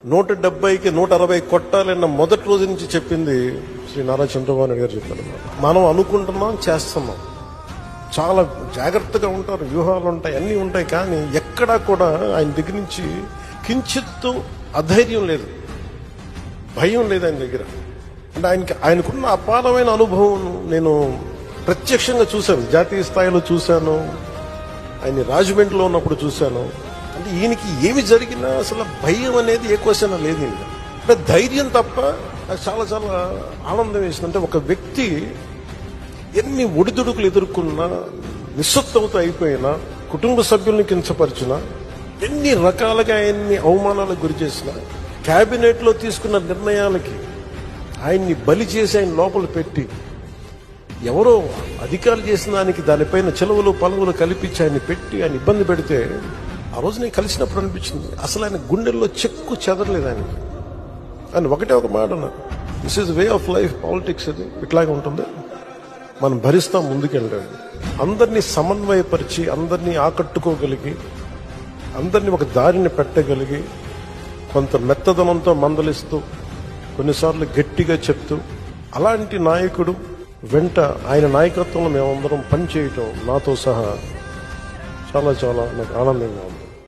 170కి 160 కొట్టాలన్న మొదటి రోజు నుంచి చెప్పింది శ్రీ నారా చంద్రబాబు నాయుడు గారు చెప్పారు. మనం అనుకుంటున్నాం, చేస్తున్నాం. చాలా జాగ్రత్తగా ఉంటారు, వ్యూహాలు ఉంటాయి, అన్నీ ఉంటాయి. కానీ ఎక్కడా కూడా ఆయన దగ్గర నుంచి కించిత్తు అధైర్యం లేదు, భయం లేదు ఆయన దగ్గర. అంటే ఆయనకున్న అపారమైన అనుభవం నేను ప్రత్యక్షంగా చూశాను, జాతీయ స్థాయిలో చూశాను, ఆయన రాజమండ్రిలో ఉన్నప్పుడు చూశాను. అంటే ఈయనకి ఏమి జరిగినా అసలు భయం అనేది ఏ క్వశ్చన్ లేదు. అంటే ధైర్యం తప్ప నాకు చాలా చాలా ఆనందం వేసింది. అంటే ఒక వ్యక్తి ఎన్ని ఒడిదుడుకులు ఎదుర్కొన్నా, నిస్సత్తువతో అయిపోయినా, కుటుంబ సభ్యుల్ని కించపరిచినా, ఎన్ని రకాలుగా ఆయన్ని అవమానాలకు గురి చేసిన, కేబినెట్ లో తీసుకున్న నిర్ణయాలకి ఆయన్ని బలి చేసి ఆయన లోపల పెట్టి ఎవరో అధికారులు చేసిన దానికి దానిపైన చెలవులు పలువులు కల్పించి ఆయన్ని పెట్టి ఆయన ఇబ్బంది పెడితే ఆ రోజు నేను కలిసినప్పుడు అనిపించింది అసలు ఆయన గుండెల్లో చెక్కు చెదరలేదు. ఆయన ఒకటే ఒక మాట అన్నారు, this is way of life, politics ఇది ఇట్లాగే ఉంటుంది, మనం భరిస్తాం, ముందుకెళ్ళాలి. అందరినీ సమన్వయపరిచి, అందరినీ ఆకట్టుకోగలిగి, అందరినీ ఒక దారిని పెట్టగలిగి, కొంత మెత్తదనంతో మందలిస్తూ, కొన్నిసార్లు గట్టిగా చెప్తూ, అలాంటి నాయకుడు వెంట ఆయన నాయకత్వంలో మేమందరం పనిచేయటం నాతో సహా చాలా చాలా నాకు ఆనందంగా ఉంది.